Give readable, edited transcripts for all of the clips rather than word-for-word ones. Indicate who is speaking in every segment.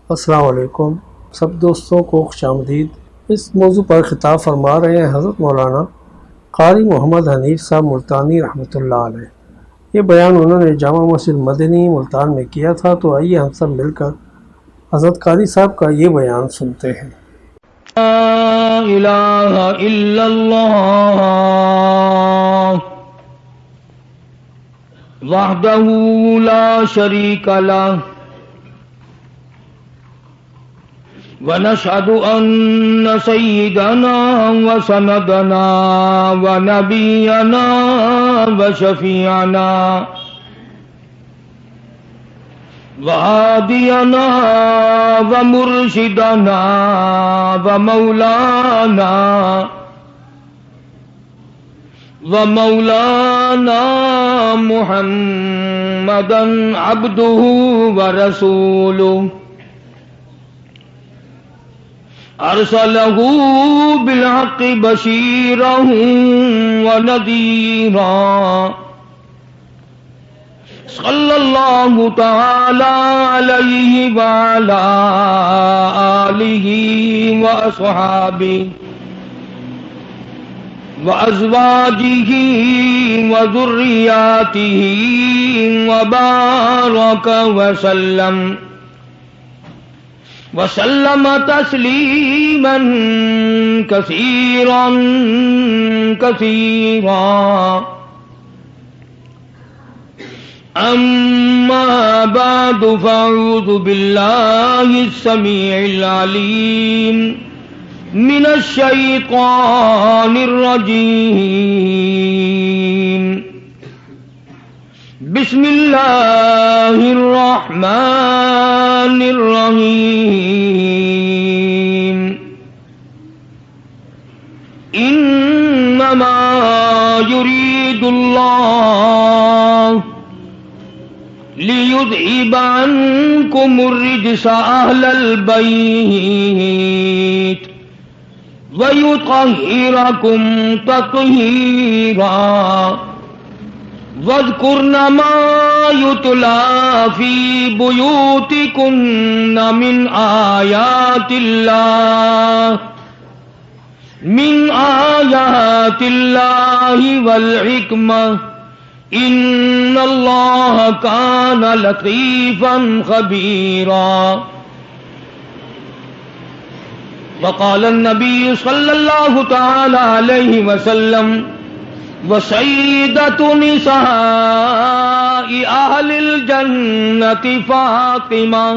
Speaker 1: السلام علیکم سب دوستوں کو خوش آمدید۔ اس موضوع پر خطاب فرما رہے ہیں حضرت مولانا قاری محمد حنیف صاحب ملتانی رحمۃ اللہ علیہ۔ یہ بیان انہوں نے جامع مسجد مدنی ملتان میں کیا تھا، تو آئیے ہم سب مل کر حضرت قاری صاحب کا یہ بیان سنتے ہیں۔
Speaker 2: لا الہ الا اللہ وحدہ لا شریک لہ ونشهد أن سيدنا وسندنا ونبينا وشفيعنا وهادينا ومرشدنا ومولانا محمدا عبده ورسوله ارسلہ بالحق بشیرا ونذیرا صلی اللہ تعالی علیہ وعلی آلہ واصحابہ وازواجہ وذریاتہ وبارک وسلم تسلیما کثیرا اما بعد فاعوذ باللہ السمیع العلیم من الشیطان الرجیم بسم اللہ الرحمن الرحیم انما یرید اللہ لیذہب عنکم الرجس اہل البیت ویطہرکم تطہیرا وَاذْكُرْنَ مَا يُتْلَى فِي بُيُوتِكُنَّ مِنْ آيَاتِ اللَّهِ وَالْحِكْمَةِ إِنَّ اللَّهَ كَانَ لَطِيفًا خَبِيرًا وقال النبي صلى الله تعالى عليه وسلم وسيدة نساء أهل الجنة فاطمة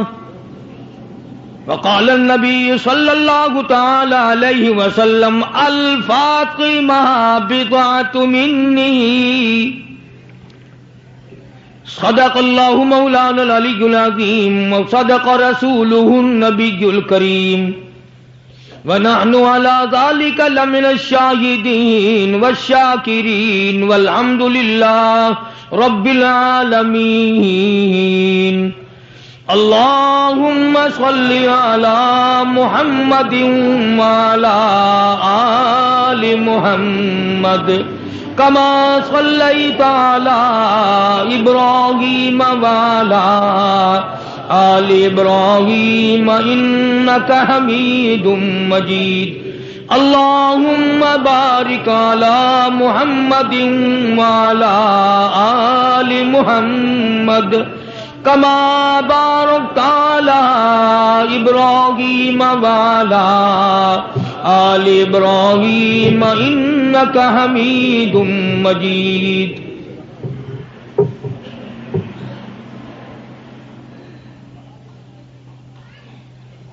Speaker 2: وقال النبي صلى الله تعالى عليه وسلم الفاطمة بضعة مني صدق الله مولانا العلي العظيم وصدق رسوله النبي الكريم ونحن على ذلك لمن الشاهدين والشاكرين والحمد لله رب العالمين اللهم صل على محمد وعلى آل محمد كما صليت على إبراهيم وعلى آل ابراہیم انک حمید مجید اللہم بارک علی محمد وعلی آل محمد کما بارکت علی ابراہیم وعلی آل ابراہیم انک حمید مجید۔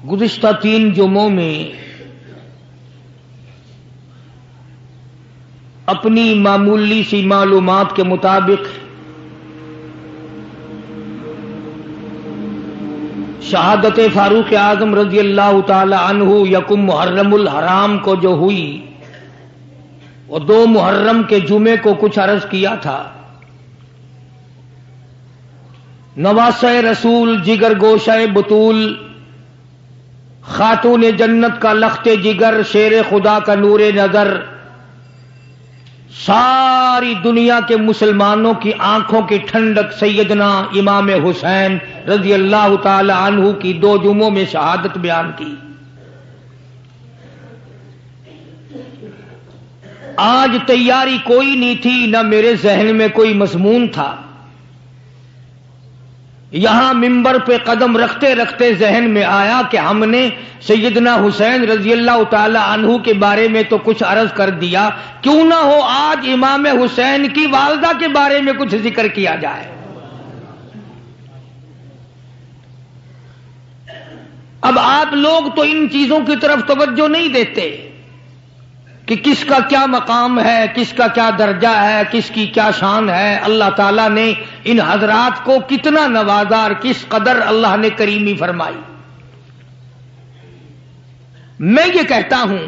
Speaker 2: گزشتہ 3 جمعوں میں اپنی معمولی سی معلومات کے مطابق شہادت فاروق اعظم رضی اللہ تعالی عنہ یکم محرم الحرام کو جو ہوئی، وہ 2 محرم کے جمعے کو کچھ عرض کیا تھا۔ نواسہ رسول، جگر گوشہ بطول، خاتون جنت کا لخت جگر، شیر خدا کا نور نظر، ساری دنیا کے مسلمانوں کی آنکھوں کی ٹھنڈک سیدنا امام حسین رضی اللہ تعالی عنہ کی 2 جمعوں میں شہادت بیان کی۔ آج تیاری کوئی نہیں تھی، نہ میرے ذہن میں کوئی مضمون تھا۔ یہاں منبر پہ قدم رکھتے رکھتے ذہن میں آیا کہ ہم نے سیدنا حسین رضی اللہ تعالی عنہ کے بارے میں تو کچھ عرض کر دیا، کیوں نہ ہو آج امام حسین کی والدہ کے بارے میں کچھ ذکر کیا جائے۔ اب آپ لوگ تو ان چیزوں کی طرف توجہ نہیں دیتے کہ کس کا کیا مقام ہے، کس کا کیا درجہ ہے، کس کی کیا شان ہے۔ اللہ تعالیٰ نے ان حضرات کو کتنا نوازا اور کس قدر اللہ نے کریمی فرمائی۔ میں یہ کہتا ہوں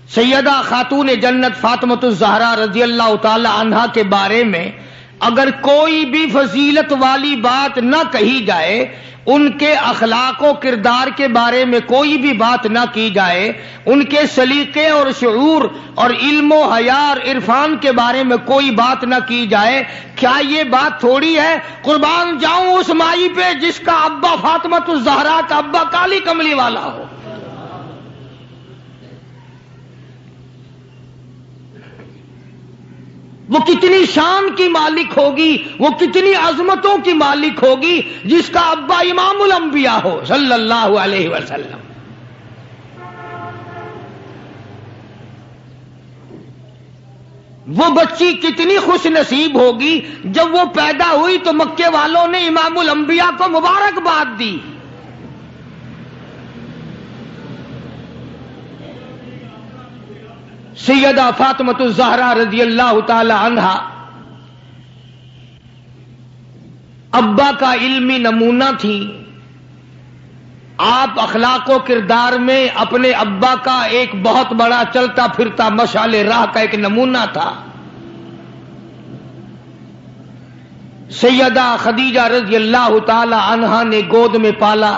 Speaker 2: سیدہ خاتون جنت فاطمۃ الزہرا رضی اللہ تعالی عنہا کے بارے میں اگر کوئی بھی فضیلت والی بات نہ کہی جائے، ان کے اخلاق و کردار کے بارے میں کوئی بھی بات نہ کی جائے، ان کے سلیقے اور شعور اور علم و حیا اور عرفان کے بارے میں کوئی بات نہ کی جائے، کیا یہ بات تھوڑی ہے؟ قربان جاؤں اس مائی پہ جس کا ابا فاطمۃ الزہرا کا ابا کالی کملی والا ہو۔ وہ کتنی شان کی مالک ہوگی، وہ کتنی عظمتوں کی مالک ہوگی جس کا ابا امام الانبیاء ہو صلی اللہ علیہ وسلم۔ وہ بچی کتنی خوش نصیب ہوگی جب وہ پیدا ہوئی تو مکے والوں نے امام الانبیاء کو مبارکباد دی۔ سیدہ فاطمۃ الزہرا رضی اللہ تعالی عنہا ابا کا علمی نمونہ تھی۔ آپ اخلاق و کردار میں اپنے ابا کا ایک بہت بڑا چلتا پھرتا مشعل راہ کا ایک نمونہ تھا۔ سیدہ خدیجہ رضی اللہ تعالی عنہا نے گود میں پالا،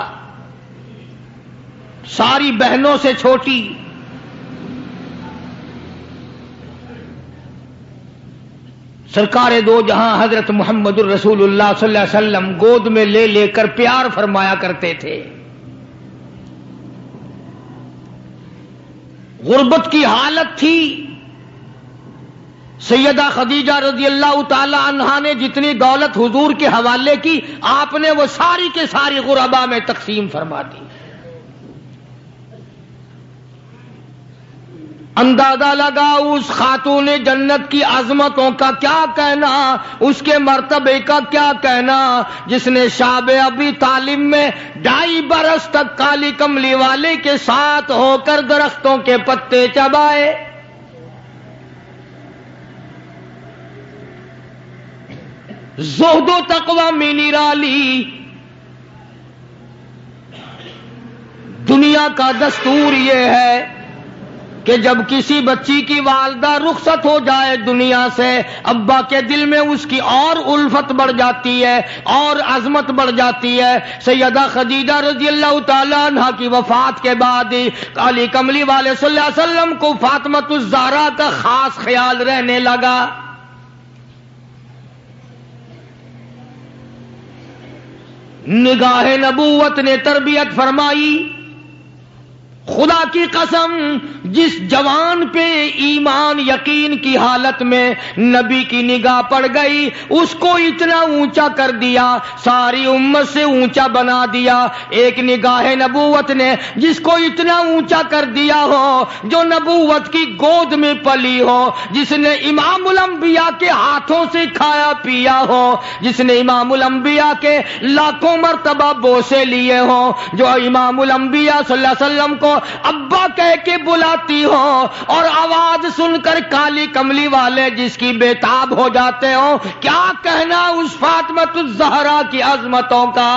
Speaker 2: ساری بہنوں سے چھوٹی۔ سرکار دو جہاں حضرت محمد الرسول اللہ صلی اللہ علیہ وسلم گود میں لے لے کر پیار فرمایا کرتے تھے۔ غربت کی حالت تھی، سیدہ خدیجہ رضی اللہ تعالی عنہا نے جتنی دولت حضور کے حوالے کی، آپ نے وہ ساری کے ساری غربا میں تقسیم فرما دی۔ اندازہ لگا اس خاتون جنت کی عظمتوں کا کیا کہنا، اس کے مرتبے کا کیا کہنا، جس نے شاب ابی طالب میں 2.5 برس تک کالی کملی والے کے ساتھ ہو کر درختوں کے پتے چبائے۔ زہد و تقوی میں نرالی۔ دنیا کا دستور یہ ہے کہ جب کسی بچی کی والدہ رخصت ہو جائے دنیا سے، ابا کے دل میں اس کی اور الفت بڑھ جاتی ہے اور عظمت بڑھ جاتی ہے۔ سیدہ خدیجہ رضی اللہ تعالی عنہا کی وفات کے بعد کالی کملی والے صلی اللہ علیہ وسلم کو فاطمۃ الزہرا کا خاص خیال رہنے لگا۔ نگاہ نبوت نے تربیت فرمائی۔ خدا کی قسم، جس جوان پہ ایمان یقین کی حالت میں نبی کی نگاہ پڑ گئی، اس کو اتنا اونچا کر دیا، ساری امت سے اونچا بنا دیا۔ ایک نگاہ نبوت نے جس کو اتنا اونچا کر دیا ہو، جو نبوت کی گود میں پلی ہو، جس نے امام الانبیاء کے ہاتھوں سے کھایا پیا ہو، جس نے امام الانبیاء کے لاکھوں مرتبہ بوسے لیے ہوں، جو امام الانبیاء صلی اللہ علیہ وسلم کو ابا کہہ کے بلاتی ہو، اور آواز سن کر کالی کملی والے جس کی بےتاب ہو جاتے ہوں، کیا کہنا اس فاطمۃ الزہرا کی عظمتوں کا۔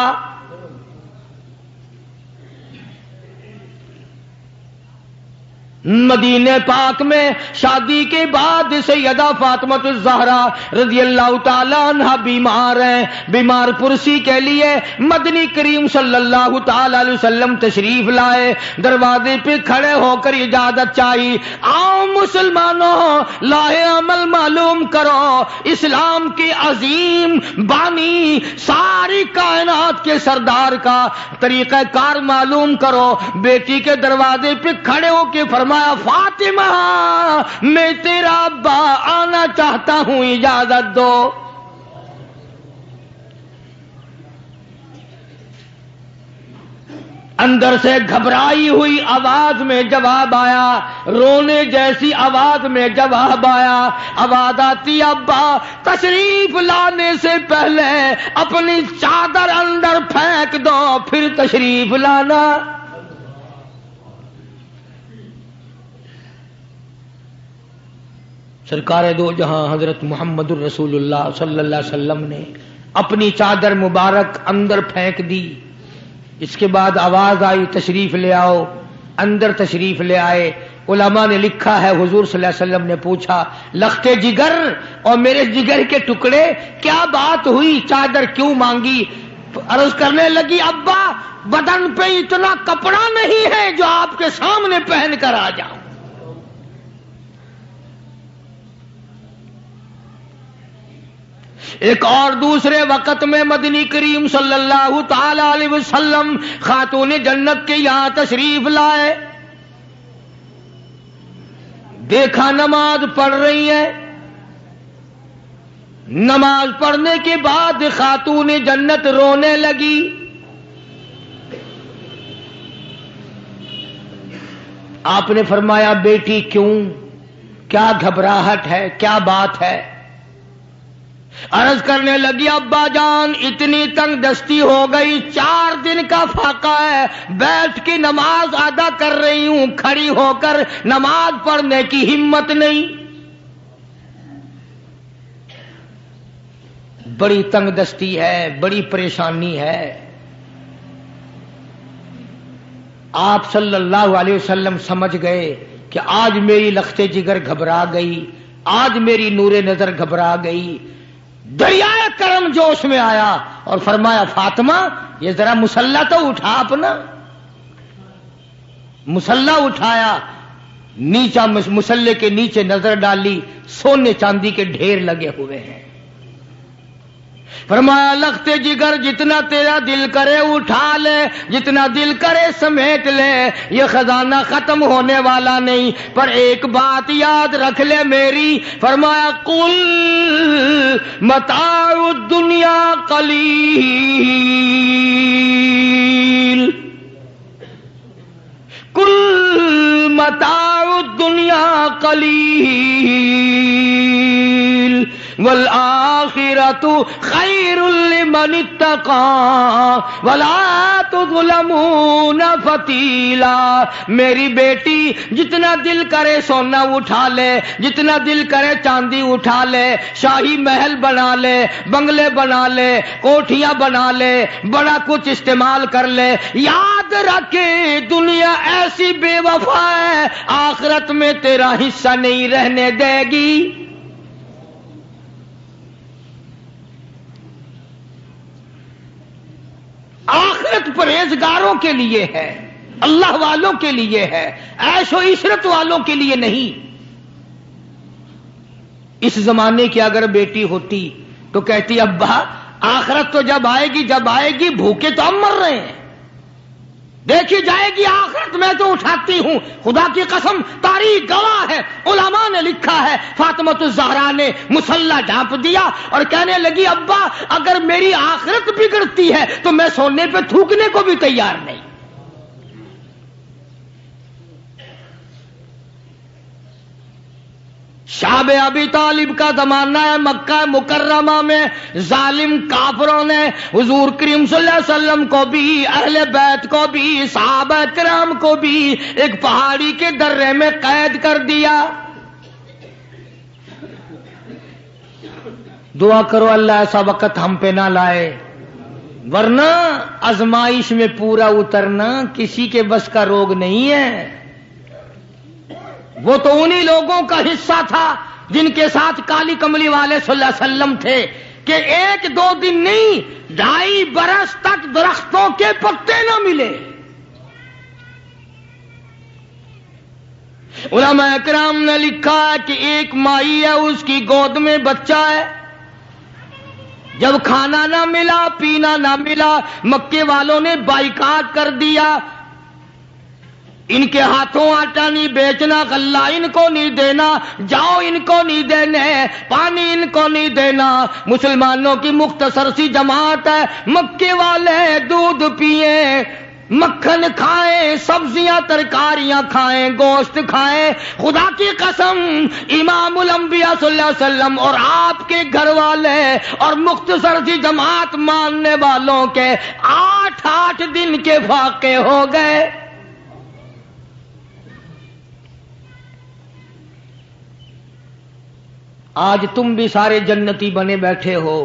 Speaker 2: مدینے پاک میں شادی کے بعد سیدہ فاطمہ الزہرا رضی اللہ تعالی عنہ بیمار ہیں. بیمار پرسی کے لیے مدنی کریم صلی اللہ تعالی علیہ وسلم تشریف لائے. دروازے پہ کھڑے ہو کر اجازت چاہی. آؤ مسلمانوں، لاہ عمل معلوم کرو، اسلام کے عظیم بانی ساری کائنات کے سردار کا طریقہ کار معلوم کرو. بیٹی کے دروازے پہ کھڑے ہو کے فرمایا فاطمہ میں تیرا ابا آنا چاہتا ہوں، اجازت دو. اندر سے گھبرائی ہوئی آواز میں جواب آیا، رونے جیسی آواز میں جواب آیا. آواز آتی ابا تشریف لانے سے پہلے اپنی چادر اندر پھینک دو پھر تشریف لانا. سرکار دو جہاں حضرت محمد الرسول اللہ صلی اللہ علیہ وسلم نے اپنی چادر مبارک اندر پھینک دی. اس کے بعد آواز آئی تشریف لے آؤ. اندر تشریف لے آئے. علماء نے لکھا ہے حضور صلی اللہ علیہ وسلم نے پوچھا لخت جگر اور میرے جگر کے ٹکڑے کیا بات ہوئی، چادر کیوں مانگی؟ عرض کرنے لگی ابا بدن پہ اتنا کپڑا نہیں ہے جو آپ کے سامنے پہن کر آ جاؤں. ایک اور دوسرے وقت میں مدنی کریم صلی اللہ تعالی علیہ وسلم خاتون جنت کے یہاں تشریف لائے. دیکھا نماز پڑھ رہی ہے. نماز پڑھنے کے بعد خاتون جنت رونے لگی. آپ نے فرمایا بیٹی کیوں، کیا گھبراہٹ ہے، کیا بات ہے؟ عرض کرنے لگی ابا جان اتنی تنگ دستی ہو گئی، 4 دن کا فاقہ ہے، بیٹھ کے نماز ادا کر رہی ہوں، کھڑی ہو کر نماز پڑھنے کی ہمت نہیں. بڑی تنگ دستی ہے، بڑی پریشانی ہے. آپ صلی اللہ علیہ وسلم سمجھ گئے کہ آج میری لخت جگر گھبرا گئی، آج میری نور نظر گھبرا گئی. دریائے کرم جوش میں آیا اور فرمایا فاطمہ یہ ذرا مصلی تو اٹھا اپنا. مصلی اٹھایا، نیچا مصلی کے نیچے نظر ڈالی، سونے چاندی کے ڈھیر لگے ہوئے ہیں. فرمایا لخت جگر جتنا تیرا دل کرے اٹھا لے، جتنا دل کرے سمیٹ لے، یہ خزانہ ختم ہونے والا نہیں، پر ایک بات یاد رکھ لے میری. فرمایا قل متاع الدنیا قلیل، قل متاع الدنیا قلیل والآخرۃ خیر لمن اتقى ولا تظلمون فتیلا. میری بیٹی جتنا دل کرے سونا اٹھا لے، جتنا دل کرے چاندی اٹھا لے، شاہی محل بنا لے، بنگلے بنا لے، کوٹھیاں بنا لے، بڑا کچھ استعمال کر لے، یاد رکھے دنیا ایسی بے وفا ہے آخرت میں تیرا حصہ نہیں رہنے دے گی. آخرت پرہیزگاروں کے لیے ہے، اللہ والوں کے لیے ہے، عیش و عشرت والوں کے لیے نہیں. اس زمانے کی اگر بیٹی ہوتی تو کہتی ابا آخرت تو جب آئے گی بھوکے تو ہم مر رہے ہیں، دیکھی جائے گی آخرت میں تو اٹھاتی ہوں. خدا کی قسم تاریخ گواہ ہے، علماء نے لکھا ہے فاطمہ الزہرا نے مصلی ڈھانپ دیا اور کہنے لگی ابا اگر میری آخرت بگڑتی ہے تو میں سونے پہ تھوکنے کو بھی تیار نہیں. شاب ابی طالب کا زمانہ ہے، مکہ مکرمہ میں ظالم کافروں نے حضور کریم صلی اللہ علیہ وسلم کو بھی، اہل بیت کو بھی، صحابہ کرام کو بھی ایک پہاڑی کے درے میں قید کر دیا. دعا کرو اللہ ایسا وقت ہم پہ نہ لائے، ورنہ آزمائش میں پورا اترنا کسی کے بس کا روگ نہیں ہے. وہ تو انہی لوگوں کا حصہ تھا جن کے ساتھ کالی کملی والے صلی اللہ علیہ وسلم تھے کہ 1-2 دن نہیں 2.5 برس تک درختوں کے پتے نہ ملے. علماء اکرام نے لکھا ہے کہ ایک مائی ہے، اس کی گود میں بچہ ہے. جب کھانا نہ ملا، پینا نہ ملا، مکے والوں نے بائیکاٹ کر دیا. ان کے ہاتھوں آٹا نہیں بیچنا، غلہ ان کو نہیں دینا، جاؤ ان کو نہیں دینے، پانی ان کو نہیں دینا. مسلمانوں کی مختصر سی جماعت ہے، مکے والے دودھ پیئیں، مکھن کھائیں، سبزیاں ترکاریاں کھائیں، گوشت کھائیں. خدا کی قسم امام الانبیاء صلی اللہ علیہ وسلم اور آپ کے گھر والے اور مختصر سی جماعت ماننے والوں کے 8 دن کے واقع ہو گئے. آج تم بھی سارے جنتی بنے بیٹھے ہو،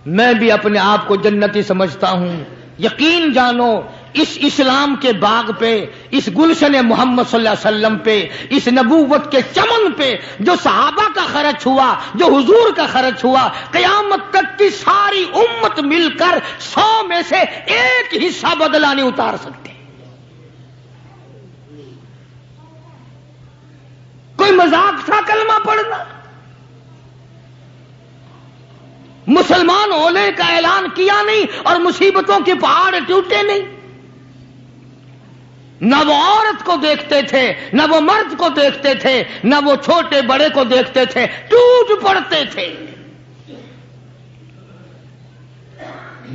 Speaker 2: میں بھی اپنے آپ کو جنتی سمجھتا ہوں. یقین جانو اس اسلام کے باغ پہ، اس گلشن محمد صلی اللہ علیہ وسلم پہ، اس نبوت کے چمن پہ جو صحابہ کا خرچ ہوا، جو حضور کا خرچ ہوا، قیامت تک کی ساری امت مل کر 100 میں سے 1 حصہ بدلہ نہیں اتار سکتے. کوئی مذاق تھا کلمہ پڑھنا؟ مسلمان ہونے کا اعلان کیا نہیں اور مصیبتوں کے پہاڑ ٹوٹے نہیں. نہ وہ عورت کو دیکھتے تھے، نہ وہ مرد کو دیکھتے تھے، نہ وہ چھوٹے بڑے کو دیکھتے تھے، ٹوٹ پڑتے تھے.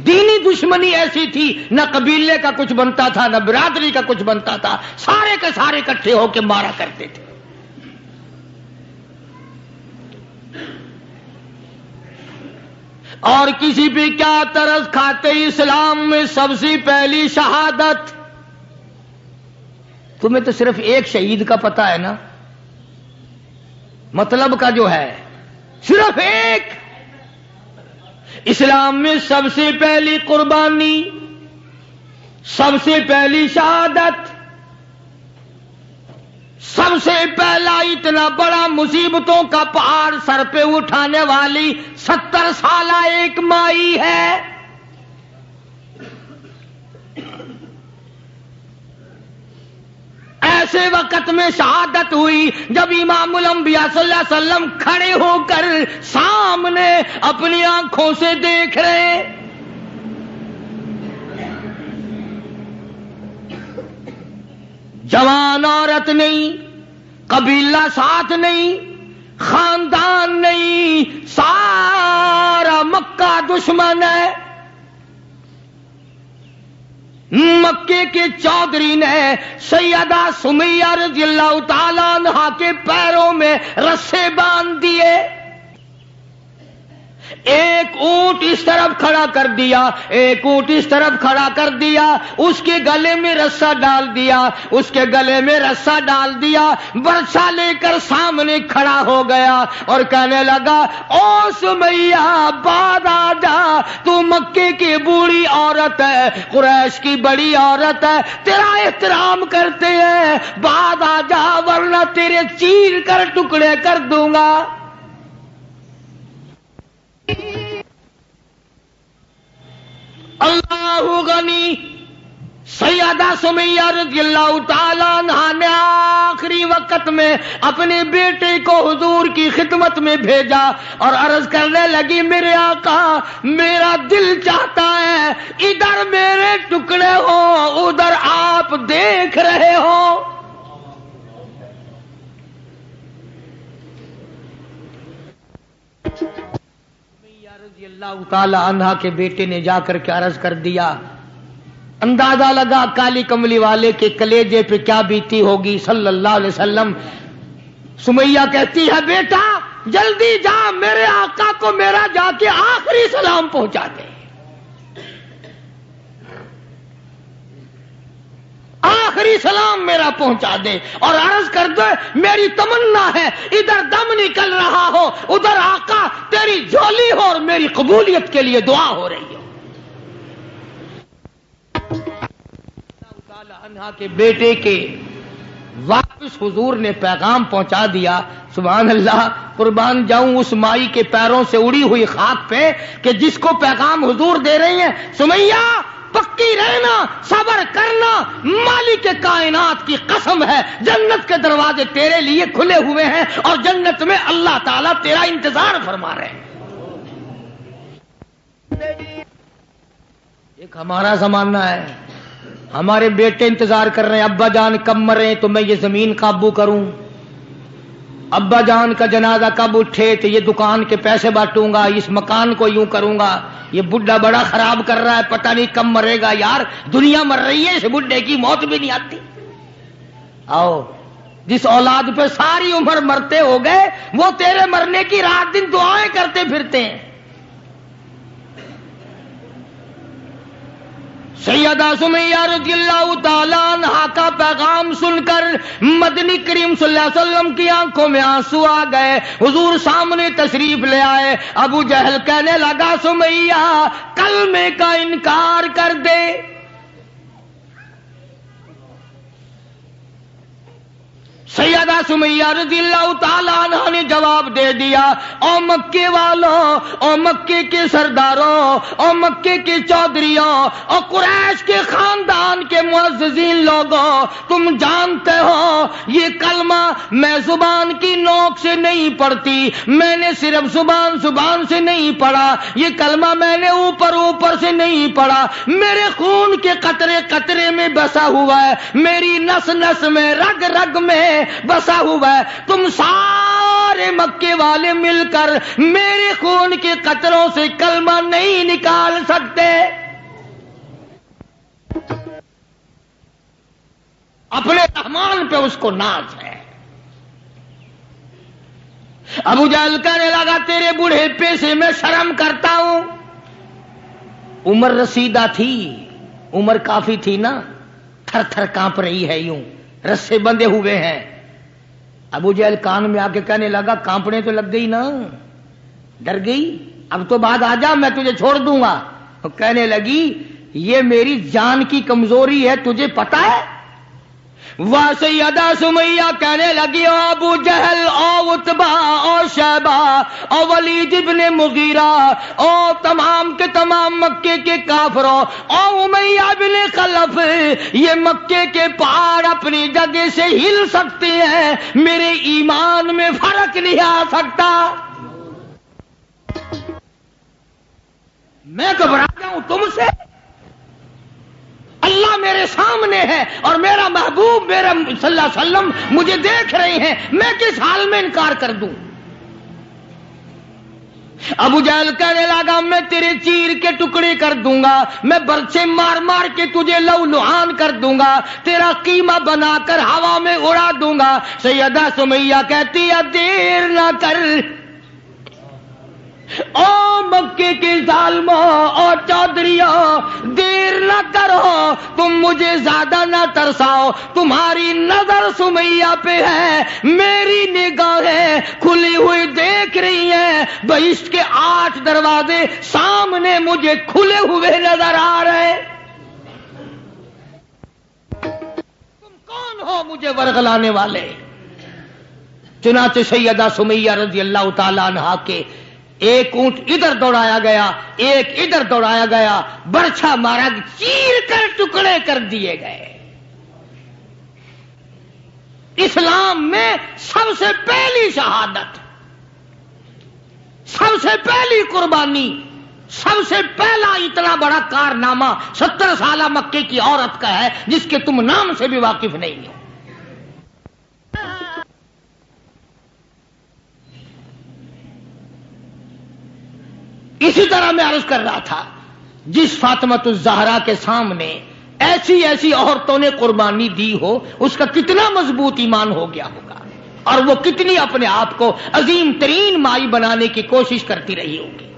Speaker 2: دینی دشمنی ایسی تھی، نہ قبیلے کا کچھ بنتا تھا، نہ برادری کا کچھ بنتا تھا، سارے کے سارے اکٹھے ہو کے مارا کرتے تھے. اور کسی پہ کیا ترس کھاتے؟ اسلام میں سب سے پہلی شہادت. تمہیں تو صرف ایک شہید کا پتہ ہے نا، مطلب کا جو ہے صرف ایک. اسلام میں سب سے پہلی قربانی، سب سے پہلی شہادت، سب سے پہلا اتنا بڑا مصیبتوں کا پہاڑ سر پہ اٹھانے والی 70 سالہ ایک مائی ہے. ایسے وقت میں شہادت ہوئی جب امام الانبیاء صلی اللہ علیہ وسلم کھڑے ہو کر سامنے اپنی آنکھوں سے دیکھ رہے. جوان عورت نہیں، قبیلہ ساتھ نہیں، خاندان نہیں، سارا مکہ دشمن ہے. مکے کے چودھری نے سیدہ سمیہ رضی اللہ تعالیٰ عنہا کے پیروں میں رسے باندھ دیے. ایک اونٹ اس طرف کھڑا کر دیا، ایک اونٹ اس طرف کھڑا کر دیا، اس کے گلے میں رسا ڈال دیا، اس کے گلے میں رسا ڈال دیا، برچھا لے کر سامنے کھڑا ہو گیا اور کہنے لگا او سمیہ بعد آ جا، تو مکے کی بوڑھی عورت ہے، قریش کی بڑی عورت ہے، تیرا احترام کرتے ہیں، بعد آ جا ورنہ تیرے چیر کر ٹکڑے کر دوں گا. اللہ غنی. سیدہ سمیہ رضی اللہ تعالیٰ عنہا نے آخری وقت میں اپنے بیٹے کو حضور کی خدمت میں بھیجا اور عرض کرنے لگی میرے آقا میرا دل چاہتا ہے ادھر میرے ٹکڑے ہو، ادھر آپ دیکھ رہے ہو. رضی اللہ تعالی عنہا کے بیٹے نے جا کر کے عرض کر دیا. اندازہ لگا کالی کملی والے کے کلیجے پہ کیا بیتی ہوگی صلی اللہ علیہ وسلم. سمیہ کہتی ہے بیٹا جلدی جا، میرے آقا کو میرا جا کے آخری سلام پہنچا دے، آخری سلام میرا پہنچا دے اور عرض کر دے میری تمنا ہے ادھر دم نکل رہا ہو، ادھر آقا تیری جھولی ہو اور میری قبولیت کے لیے دعا ہو رہی ہو. اللہ تعالی عنہ کے بیٹے کے اس حضور نے پیغام پہنچا دیا. سبحان اللہ، قربان جاؤں اس مائی کے پیروں سے اڑی ہوئی خاک پہ کہ جس کو پیغام حضور دے رہی ہیں، سمیہ پکی رہنا، صبر کرنا، مالک کائنات کی قسم ہے جنت کے دروازے تیرے لیے کھلے ہوئے ہیں اور جنت میں اللہ تعالیٰ تیرا انتظار فرما رہے ہیں. ایک ہمارا زمانہ ہے، ہمارے بیٹے انتظار کر رہے ہیں، ابا جان کب مرے تو میں یہ زمین قابو کروں، ابا جان کا جنازہ کب اٹھے تو یہ دکان کے پیسے بانٹوں گا، اس مکان کو یوں کروں گا، یہ بڈھا بڑا خراب کر رہا ہے، پتہ نہیں کب مرے گا. یار دنیا مر رہی ہے، اس بڈھے کی موت بھی نہیں آتی. آؤ، جس اولاد پہ ساری عمر مرتے ہو گئے وہ تیرے مرنے کی رات دن دعائیں کرتے پھرتے ہیں. سیدہ سمیہ رضی اللہ تعالیٰ عنہا کا پیغام سن کر مدنی کریم صلی اللہ علیہ وسلم کی آنکھوں میں آنسو آ گئے. حضور سامنے تشریف لے آئے. ابو جہل کہنے لگا سمیہ کلمے کا انکار کر دے. سیدہ سمیہ رضی اللہ تعالیٰ عنہ نے جواب دے دیا، او مکے والوں، او مکے کے سرداروں، او مکے کے چودھریوں، او قریش کے خاندان کے معززین لوگوں، تم جانتے ہو یہ کلمہ میں زبان کی نوک سے نہیں پڑھتی، میں نے صرف زبان سے نہیں پڑھا، یہ کلمہ میں نے اوپر سے نہیں پڑھا، میرے خون کے قطرے قطرے میں بسا ہوا ہے، میری نس نس میں رگ رگ میں بسا ہوا ہے. تم سارے مکے والے مل کر میرے خون کے قطروں سے کلمہ نہیں نکال سکتے. اپنے رحمان پہ اس کو ناز ہے. ابو جہل کہنے لگا تیرے بوڑھے سے میں شرم کرتا ہوں. عمر رسیدہ تھی، عمر کافی تھی نا، تھر تھر کانپ رہی ہے، یوں رسے بندھے ہوئے ہیں. ابو جہل کان میں آ کے کہنے لگا کانپنے تو لگ گئی نا، ڈر گئی، اب تو بعد آ جا میں تجھے چھوڑ دوں گا. کہنے لگی یہ میری جان کی کمزوری ہے، تجھے پتا ہے. سیدہ سمیہ کہنے لگی او ابو جہل، او عتبہ، او شیبہ، او ولید ابن مغیرہ، او تمام کے تمام مکے کے کافروں، او امیہ بن خلف، یہ مکے کے پہاڑ اپنی جگہ سے ہل سکتے ہیں، میرے ایمان میں فرق نہیں آ سکتا. میں گھبرا جاؤں تم سے؟ اللہ میرے سامنے ہے اور میرا محبوب میرا صلی اللہ علیہ وسلم مجھے دیکھ رہے ہیں، میں کس حال میں انکار کر دوں؟ ابو جہل کہنے لگا میں تیرے چیر کے ٹکڑے کر دوں گا، میں برچے مار مار کے تجھے لہو-لہان کر دوں گا، تیرا قیمہ بنا کر ہوا میں اڑا دوں گا. سیدہ سمیہ کہتی ہے دیر نہ کر، او مکے کے ظالموں اور چودھریوں، دیر نہ کرو، تم مجھے زیادہ نہ ترساؤ، تمہاری نظر سمیہ پہ ہے، میری نگاہیں کھلی ہوئی دیکھ رہی ہیں، بہشت کے 8 دروازے سامنے مجھے کھلے ہوئے نظر آ رہے. تم کون ہو مجھے ورغلانے والے؟ چنانچہ سیدہ سمیہ رضی اللہ تعالی عنہا کے ایک اونٹ ادھر دوڑایا گیا، ایک ادھر دوڑایا گیا، برچھا مارا، چیر کر ٹکڑے کر دیے گئے. اسلام میں سب سے پہلی شہادت، سب سے پہلی قربانی، سب سے پہلا اتنا بڑا کارنامہ 70 سالہ مکے کی عورت کا ہے جس کے تم نام سے بھی واقف نہیں ہو. اسی طرح میں عرض کر رہا تھا، جس فاطمۃ الزہرا کے سامنے ایسی ایسی عورتوں نے قربانی دی ہو، اس کا کتنا مضبوط ایمان ہو گیا ہوگا، اور وہ کتنی اپنے آپ کو عظیم ترین مائی بنانے کی کوشش کرتی رہی ہوگی.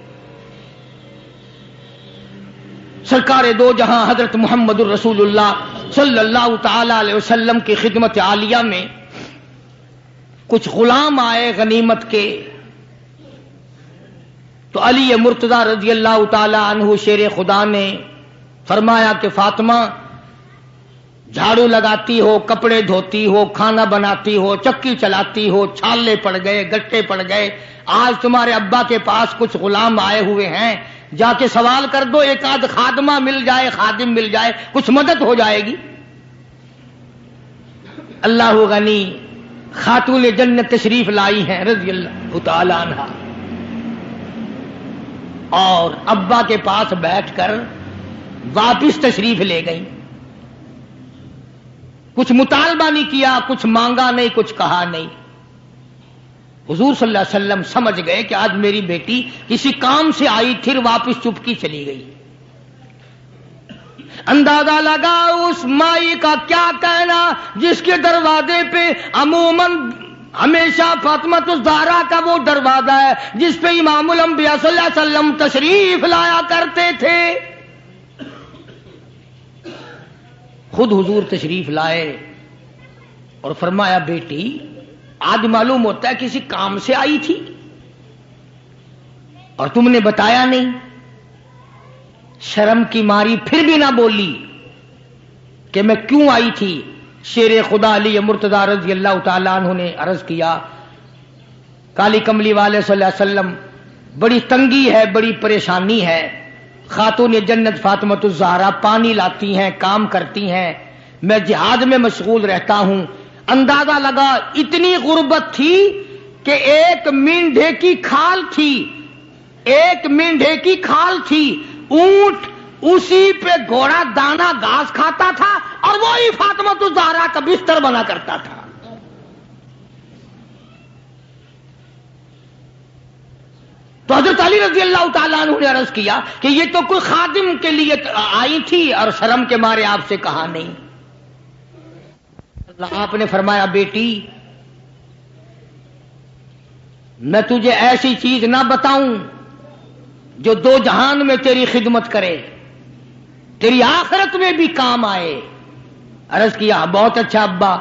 Speaker 2: سرکار دو جہاں حضرت محمد الرسول اللہ صلی اللہ تعالی علیہ وسلم کی خدمت عالیہ میں کچھ غلام آئے غنیمت کے، تو علی مرتضی رضی اللہ تعالی عنہ شیر خدا نے فرمایا کہ فاطمہ جھاڑو لگاتی ہو، کپڑے دھوتی ہو، کھانا بناتی ہو، چکی چلاتی ہو، چھالے پڑ گئے، گٹے پڑ گئے، آج تمہارے ابا کے پاس کچھ غلام آئے ہوئے ہیں، جا کے سوال کر دو، ایک آدھ خادمہ مل جائے، خادم مل جائے، کچھ مدد ہو جائے گی۔ اللہ غنی خاتون جنت تشریف لائی ہیں رضی اللہ تعالی عنہا، اور ابا کے پاس بیٹھ کر واپس تشریف لے گئیں۔ کچھ مطالبہ نہیں کیا، کچھ مانگا نہیں، کچھ کہا نہیں۔ حضور صلی اللہ علیہ وسلم سمجھ گئے کہ آج میری بیٹی کسی کام سے آئی تھی، واپس چپکی چلی گئی۔ اندازہ لگا اس مائی کا کیا کہنا جس کے دروازے پہ عموماً ہمیشہ فاطمہ الزہرا کا وہ دروازہ ہے جس پہ امام الانبیاء صلی اللہ علیہ وسلم تشریف لایا کرتے تھے۔ خود حضور تشریف لائے اور فرمایا بیٹی آج معلوم ہوتا ہے کسی کام سے آئی تھی اور تم نے بتایا نہیں۔ شرم کی ماری پھر بھی نہ بولی کہ میں کیوں آئی تھی۔ شیر خدا علی مرتضی رضی اللہ تعالیٰ عنہ نے عرض کیا کالی کملی والے صلی اللہ علیہ وسلم بڑی تنگی ہے، بڑی پریشانی ہے، خاتون جنت فاطمہ الزہرا پانی لاتی ہیں، کام کرتی ہیں، میں جہاد میں مشغول رہتا ہوں۔ اندازہ لگا اتنی غربت تھی کہ ایک مینڈھے کی کھال تھی، ایک مینڈھے کی کھال تھی، اونٹ اسی پہ گھوڑا دانا گھاس کھاتا تھا اور وہی فاطمہ الزہرا کا بستر بنا کرتا تھا۔ تو حضرت علی رضی اللہ تعالیٰ عنہ نے عرض کیا کہ یہ تو کوئی خادم کے لیے آئی تھی اور شرم کے مارے آپ سے کہا نہیں۔ آپ نے فرمایا بیٹی میں تجھے ایسی چیز نہ بتاؤں جو دو جہان میں تیری خدمت کرے، تیری آخرت میں بھی کام آئے۔ عرض کیا بہت اچھا ابا۔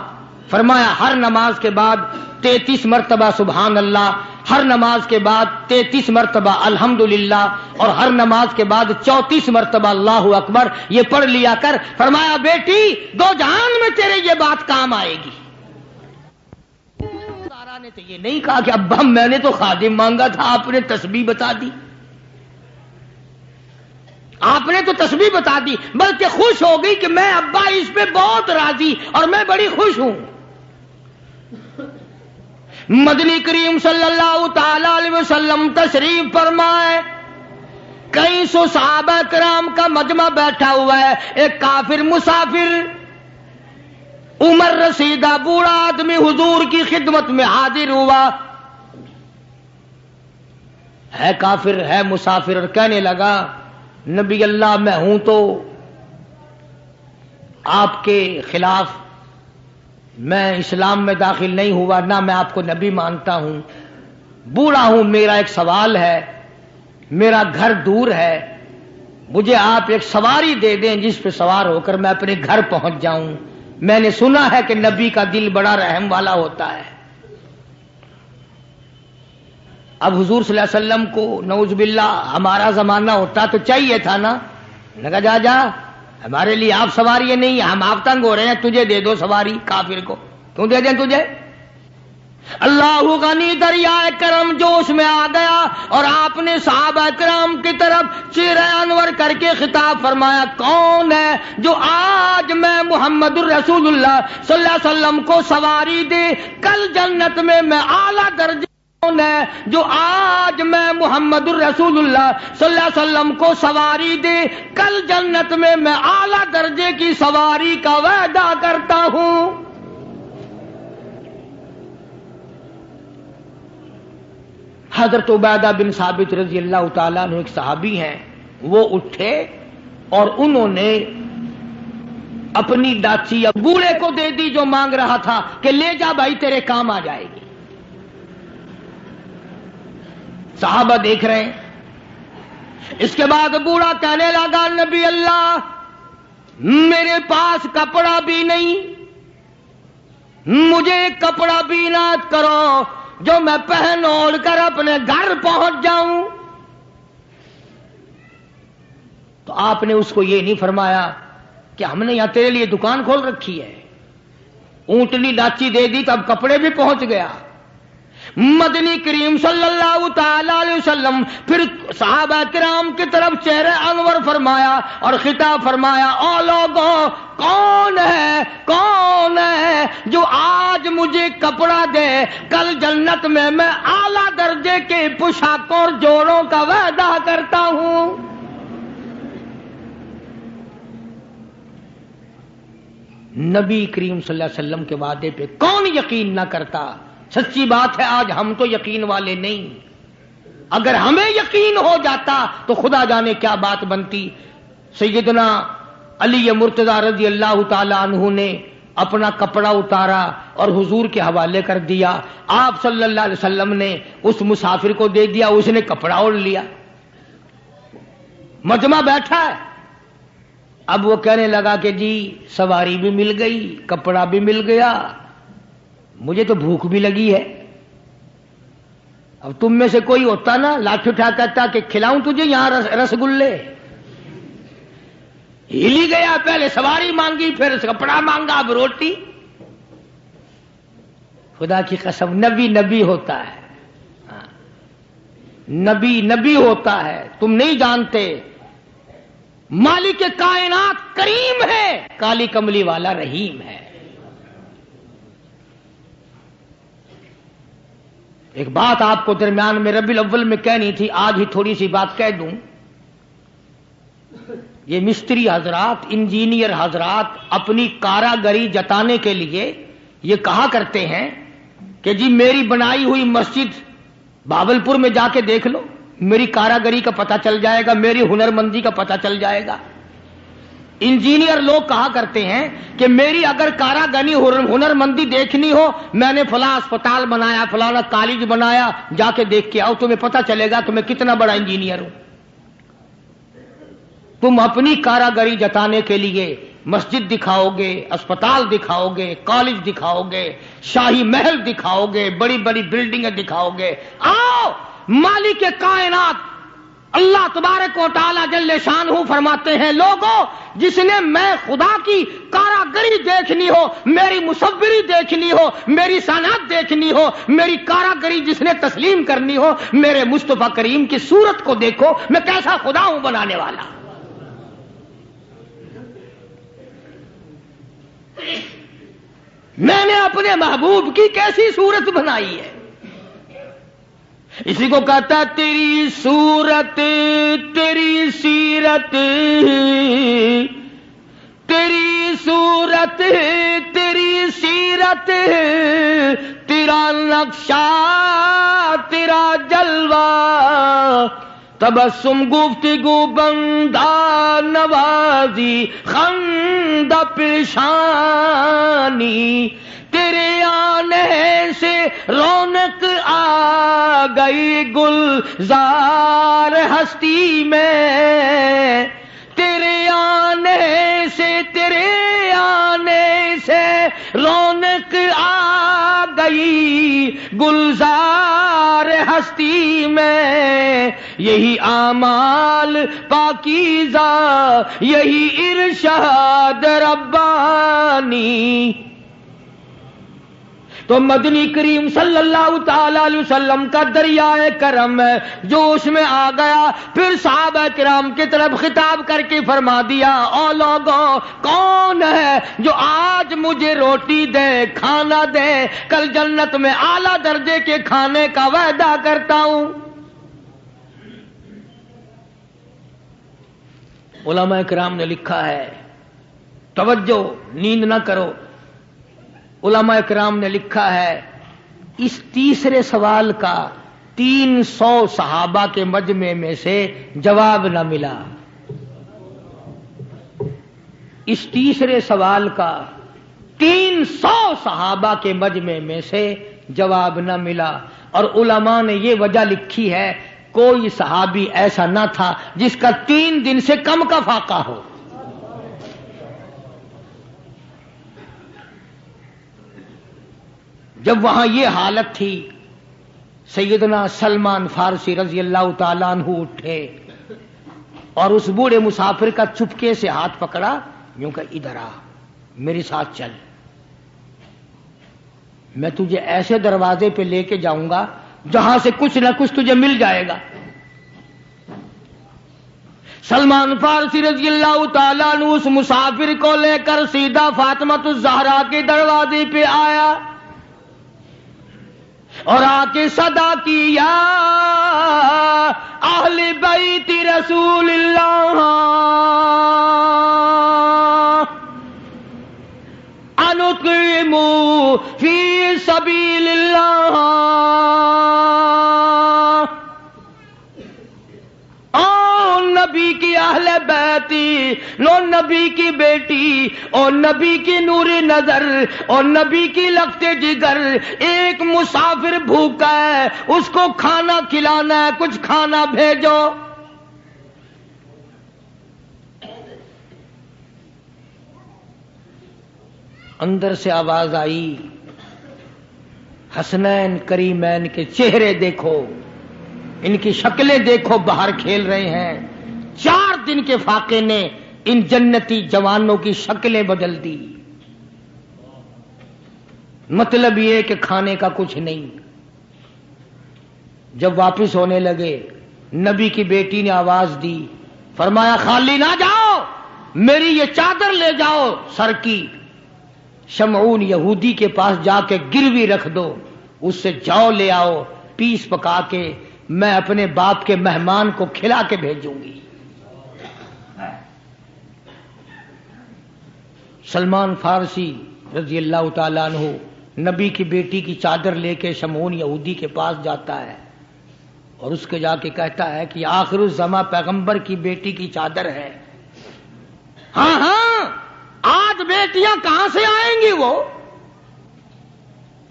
Speaker 2: فرمایا ہر نماز کے بعد 33 مرتبہ سبحان اللہ، ہر نماز کے بعد 33 مرتبہ الحمدللہ، اور ہر نماز کے بعد 34 مرتبہ اللہ اکبر، یہ پڑھ لیا کر۔ فرمایا بیٹی دو جہان میں تیرے یہ بات کام آئے گی۔ سارا نے تو یہ نہیں کہا کہ ابا میں نے تو خادم مانگا تھا، آپ نے تسبیح بتا دی، آپ نے تو تسبیح بتا دی، بلکہ خوش ہو گئی کہ میں ابا اس پہ بہت راضی اور میں بڑی خوش ہوں۔ مدنی کریم صلی اللہ تعالی علیہ وسلم تشریف فرمائے، کئی سو صحابہ کرام کا مجمع بیٹھا ہوا ہے، ایک کافر مسافر عمر رسیدہ بوڑھا آدمی حضور کی خدمت میں حاضر ہوا، ہے کافر ہے مسافر، اور کہنے لگا نبی اللہ میں ہوں تو آپ کے خلاف میں اسلام میں داخل نہیں ہوا، نہ میں آپ کو نبی مانتا ہوں، بوڑھا ہوں، میرا ایک سوال ہے، میرا گھر دور ہے، مجھے آپ ایک سواری دے دیں جس پہ سوار ہو کر میں اپنے گھر پہنچ جاؤں، میں نے سنا ہے کہ نبی کا دل بڑا رحم والا ہوتا ہے۔ اب حضور صلی اللہ علیہ وسلم کو نعوذ باللہ ہمارا زمانہ ہوتا تو چاہیے تھا نا، لگا جا جا ہمارے لیے آپ سواری نہیں، ہم آپ تنگ ہو رہے ہیں، تجھے دے دو سواری، کافر کو کیوں دے دیں تجھے؟ اللہ غنی دریائے کرم جوش میں آ گیا اور آپ نے صحابہ کرام کی طرف چہرہ انور کر کے خطاب فرمایا، کون ہے جو آج میں محمد الرسول اللہ صلی اللہ علیہ وسلم کو سواری دے، کل جنت میں اعلیٰ درجے، کون ہے جو آج میں محمد الرسول اللہ صلی اللہ علیہ وسلم کو سواری دے، کل جنت میں اعلیٰ درجے کی سواری کا وعدہ کرتا ہوں۔ حضرت عبیدہ بن ثابت رضی اللہ تعالیٰ عنہ ایک صحابی ہیں، وہ اٹھے اور انہوں نے اپنی ڈاچی بوڑھے کو دے دی جو مانگ رہا تھا کہ لے جا بھائی تیرے کام آ جائے گی۔ صحابہ دیکھ رہے ہیں، اس کے بعد بوڑھا کہنے لگا نبی اللہ میرے پاس کپڑا بھی نہیں، مجھے کپڑا بھی عنایت کرو جو میں پہن اوڑھ کر اپنے گھر پہنچ جاؤں۔ تو آپ نے اس کو یہ نہیں فرمایا کہ ہم نے یہاں تیرے لیے دکان کھول رکھی ہے، اونٹنی لاچی دے دی تو اب کپڑے بھی پہنچ گیا۔ مدنی کریم صلی اللہ تعالی علیہ وسلم پھر صحابہ کرام کی طرف چہرہ انور فرمایا اور خطاب فرمایا، او لوگوں، کون ہے جو آج مجھے کپڑا دے، کل جنت میں میں اعلیٰ درجے کے پوشاکوں اور جوڑوں کا وعدہ کرتا ہوں۔ نبی کریم صلی اللہ علیہ وسلم کے وعدے پہ کون یقین نہ کرتا؟ سچی بات ہے آج ہم تو یقین والے نہیں، اگر ہمیں یقین ہو جاتا تو خدا جانے کیا بات بنتی۔ سیدنا علی مرتضی رضی اللہ تعالی عنہ نے اپنا کپڑا اتارا اور حضور کے حوالے کر دیا، آپ صلی اللہ علیہ وسلم نے اس مسافر کو دے دیا، اس نے کپڑا اوڑھ لیا، مجمع بیٹھا ہے۔ اب وہ کہنے لگا کہ جی سواری بھی مل گئی، کپڑا بھی مل گیا، مجھے تو بھوک بھی لگی ہے۔ اب تم میں سے کوئی ہوتا نا لاٹھی اٹھا کہتا کہ کھلاؤں تجھے یہاں رسگلے، ہلی گیا، پہلے سواری مانگی پھر کپڑا مانگا اب روٹی۔ خدا کی قسم نبی ہوتا ہے، نبی ہوتا ہے، تم نہیں جانتے۔ مالک کائنات کریم ہے، کالی کملی والا رحیم ہے۔ ایک بات آپ کو درمیان میں ربیع الاول میں کہنی تھی، آج ہی تھوڑی سی بات کہہ دوں۔ یہ مستری حضرات، انجینئر حضرات اپنی کاراگری جتانے کے لیے یہ کہا کرتے ہیں کہ جی میری بنائی ہوئی مسجد بھاولپور میں جا کے دیکھ لو، میری کاراگری کا پتہ چل جائے گا، میری ہنرمندی کا پتہ چل جائے گا۔ انجینئر لوگ کہا کرتے ہیں کہ میری اگر کاراگری ہنرمندی دیکھنی ہو، میں نے فلاں اسپتال بنایا، فلانا کالج بنایا، جا کے دیکھ کے آؤ، تمہیں پتہ چلے گا تمہیں کتنا بڑا انجینئر ہوں۔ تم اپنی کاراگری جتانے کے لیے مسجد دکھاؤ گے، اسپتال دکھاؤ گے، کالج دکھاؤ گے، شاہی محل دکھاؤ گے، بڑی بڑی بلڈنگیں دکھاؤ گے۔ آؤ، مالک کائنات اللہ تبارک و تعالی جل شانہ فرماتے ہیں، لوگوں جس نے میں خدا کی کاراگری دیکھنی ہو، میری مصوری دیکھنی ہو، میری صنعت دیکھنی ہو، میری کاراگری جس نے تسلیم کرنی ہو، میرے مصطفیٰ کریم کی صورت کو دیکھو، میں کیسا خدا ہوں بنانے والا۔ میں نے اپنے محبوب کی کیسی صورت بنائی ہے۔ اسی کو کہتا تیری صورت تیری سیرت، تیری صورت تیری سیرت، تیرا نقشہ تیرا جلوہ، تبسم گفتگو بندہ نوازی خندہ پیشانی، تیرے آنے سے رونق آ گئی گلزار ہستی میں، تیرے آنے سے رونق آ گئی گلزار ہستی میں، یہی اعمال پاکیزہ یہی ارشاد ربانی۔ تو مدنی کریم صلی اللہ تعالی علیہ وسلم کا دریائے کرم ہے جو اس میں آ گیا، پھر صحابہ کرام کی طرف خطاب کر کے فرما دیا، او لوگوں کون ہے جو آج مجھے روٹی دے، کھانا دے، کل جنت میں اعلیٰ درجے کے کھانے کا وعدہ کرتا ہوں۔ علماء کرام نے لکھا ہے، توجہ نیند نہ کرو، علماء کرام نے لکھا ہے اس تیسرے سوال کا 300 صحابہ کے مجمع میں سے جواب نہ ملا۔ اس تیسرے سوال کا 300 صحابہ کے مجمع میں سے جواب نہ ملا، اور علماء نے یہ وجہ لکھی ہے کوئی صحابی ایسا نہ تھا جس کا 3 دن سے کم کا فاقہ ہو۔ جب وہاں یہ حالت تھی، سیدنا سلمان فارسی رضی اللہ تعالیٰ عنہ اٹھے اور اس بوڑھے مسافر کا چپکے سے ہاتھ پکڑا، یوں کہ ادھر آ میرے ساتھ چل، میں تجھے ایسے دروازے پہ لے کے جاؤں گا جہاں سے کچھ نہ کچھ تجھے مل جائے گا۔ سلمان فارسی رضی اللہ تعالیٰ عنہ اس مسافر کو لے کر سیدھا فاطمۃ الزہرا کے دروازے پہ آیا اور آ کے صدا کی، یا اہل بیت رسول اللہ انطعموا فی سبیل اللہ، او نبی کی اہل بیتی، لو نبی کی بیٹی اور نبی کی نور نظر اور نبی کی لگتے جگر، ایک مسافر بھوکا ہے، اس کو کھانا کھلانا ہے، کچھ کھانا بھیجو۔ اندر سے آواز آئی، حسنین کریمین کے چہرے دیکھو، ان کی شکلیں دیکھو، باہر کھیل رہے ہیں۔ 4 دن کے فاقے نے ان جنتی جوانوں کی شکلیں بدل دی۔ مطلب یہ کہ کھانے کا کچھ نہیں۔ جب واپس ہونے لگے نبی کی بیٹی نے آواز دی، فرمایا خالی نہ جاؤ، میری یہ چادر لے جاؤ سر کی، شمعون یہودی کے پاس جا کے گروی رکھ دو، اس سے جو لے آؤ، پیس پکا کے میں اپنے باپ کے مہمان کو کھلا کے بھیجوں گی۔ سلمان فارسی رضی اللہ تعالیٰ عنہ نبی کی بیٹی کی چادر لے کے شمعون یہودی کے پاس جاتا ہے اور اس کے جا کے کہتا ہے کہ آخر الزماں پیغمبر کی بیٹی کی چادر ہے۔ ہاں ہاں، آج بیٹیاں کہاں سے آئیں گی؟ وہ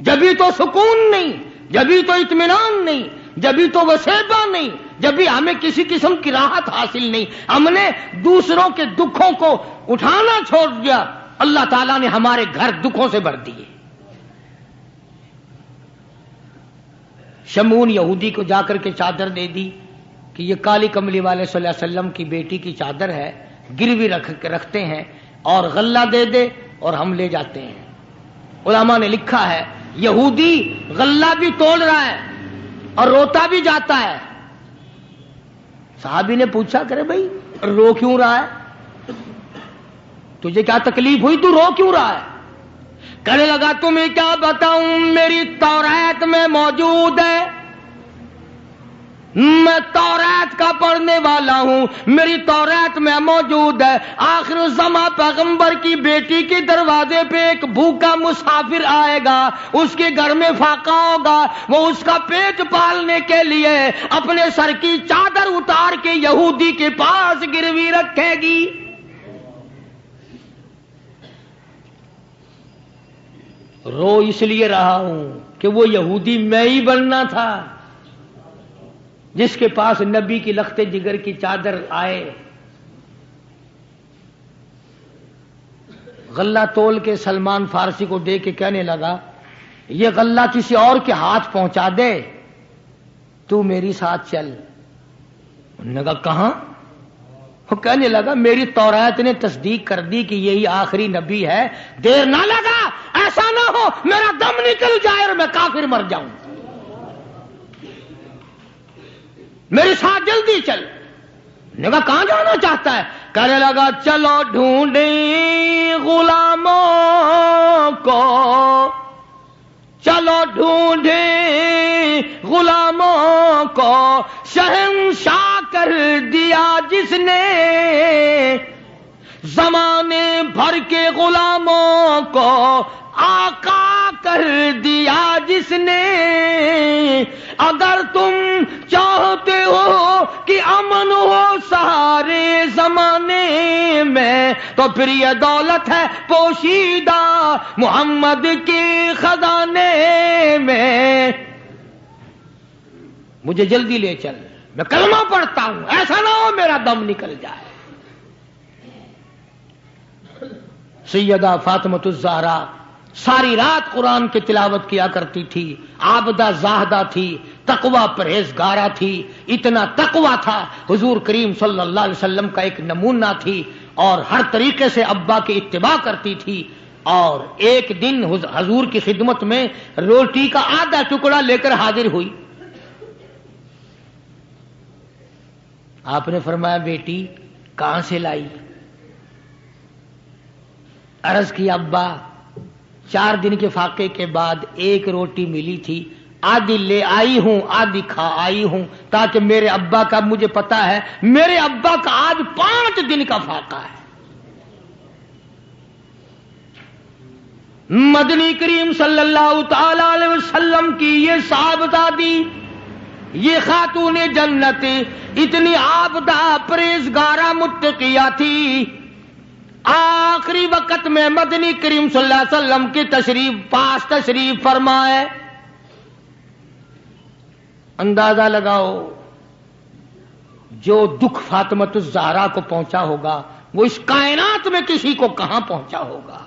Speaker 2: جبھی تو سکون نہیں، جبھی تو اطمینان نہیں، جبھی تو وسیبہ نہیں، جبھی ہمیں کسی قسم کی راحت حاصل نہیں، ہم نے دوسروں کے دکھوں کو اٹھانا چھوڑ دیا، اللہ تعالیٰ نے ہمارے گھر دکھوں سے بھر دیے۔ شمعون یہودی کو جا کر کے چادر دے دی کہ یہ کالی کملی والے صلی اللہ علیہ وسلم کی بیٹی کی چادر ہے، گروی رکھتے ہیں اور غلہ دے دے اور ہم لے جاتے ہیں۔ علماء نے لکھا ہے یہودی غلہ بھی تول رہا ہے اور روتا بھی جاتا ہے۔ صحابی نے پوچھا کرے بھائی رو کیوں رہا ہے؟ تجھے کیا تکلیف ہوئی، تو رو کیوں رہا ہے؟ کہنے لگا تمہیں کیا بتاؤں، میری تورات میں موجود ہے، میں تورات کا پڑھنے والا ہوں، میری تورات میں موجود ہے، آخر الزماں پیغمبر کی بیٹی کے دروازے پہ ایک بھوکا مسافر آئے گا، اس کے گھر میں فاقہ ہوگا، وہ اس کا پیٹ پالنے کے لیے اپنے سر کی چادر اتار کے یہودی کے پاس گروی رکھے گی۔ رو اس لیے رہا ہوں کہ وہ یہودی میں ہی بننا تھا جس کے پاس نبی کی لخت جگر کی چادر آئے۔ غلہ تول کے سلمان فارسی کو دے کے کہنے لگا یہ غلہ کسی اور کے ہاتھ پہنچا دے، تو میری ساتھ چل۔ انہوں نے کہا کہاں؟ وہ کہنے لگا میری تورات نے تصدیق کر دی کہ یہی آخری نبی ہے، دیر نہ لگا، ایسا نہ ہو میرا دم نکل جائے اور میں کافر مر جاؤں، میرے ساتھ جلدی چل۔ نے کہا کہاں جانا چاہتا ہے؟ کہنے لگا چلو ڈھونڈیں غلاموں کو، چلو ڈھونڈیں غلاموں کو، شہنشاہ کر دیا جس نے زمانے بھر کے غلاموں کو، آقا کر دیا جس نے۔ اگر تم چاہتے ہو کہ امن ہو سارے زمانے میں تو پھر یہ دولت ہے پوشیدہ محمد کے خزانے میں۔ مجھے جلدی لے چل، میں کلمہ پڑھتا ہوں، ایسا نہ ہو میرا دم نکل جائے۔ سیدہ فاطمۃ الزہرا ساری رات قرآن کی تلاوت کیا کرتی تھی، عابدہ زاہدہ تھی، تقوی پرہیزگارہ تھی، اتنا تقوی تھا حضور کریم صلی اللہ علیہ وسلم کا ایک نمونہ تھی۔ اور ہر طریقے سے ابا کی اتباع کرتی تھی. اور ایک دن حضور کی خدمت میں روٹی کا آدھا ٹکڑا لے کر حاضر ہوئی. آپ نے فرمایا بیٹی کہاں سے لائی؟ عرض کی ابا 4 دن کے فاقے کے بعد ایک روٹی ملی تھی، آدھی لے آئی ہوں آدھی کھا آئی ہوں، تاکہ میرے ابا کا، مجھے پتا ہے میرے ابا کا آج 5 دن کا فاقہ ہے. مدنی کریم صلی اللہ تعالی علیہ وسلم کی یہ صاحبزادی، یہ خاتون جنت اتنی عابدہ پرہیزگارہ متقیہ تھی. آخری وقت میں مدنی کریم صلی اللہ علیہ وسلم کی تشریف فرمائے. اندازہ لگاؤ جو دکھ فاطمۃ الزہرا کو پہنچا ہوگا وہ اس کائنات میں کسی کو کہاں پہنچا ہوگا.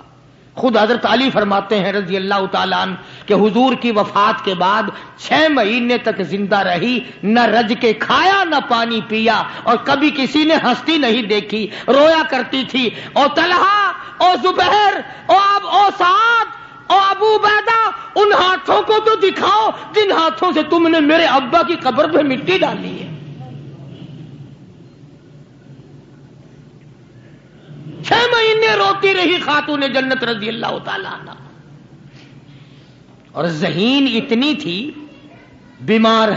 Speaker 2: خود حضرت علی فرماتے ہیں رضی اللہ تعالیٰ عنہ کہ حضور کی وفات کے بعد 6 مہینے تک زندہ رہی، نہ رج کے کھایا نہ پانی پیا، اور کبھی کسی نے ہستی نہیں دیکھی، رویا کرتی تھی. اور طلحہ اور زبیر اور سعد اور ابو عبیدہ، ان ہاتھوں کو تو دکھاؤ جن ہاتھوں سے تم نے میرے ابا کی قبر پہ مٹی ڈالی ہے. 6 مہینے روتی رہی خاتون جنت رضی اللہ تعالیٰ عنہ. اور ذہین اتنی تھی، بیمار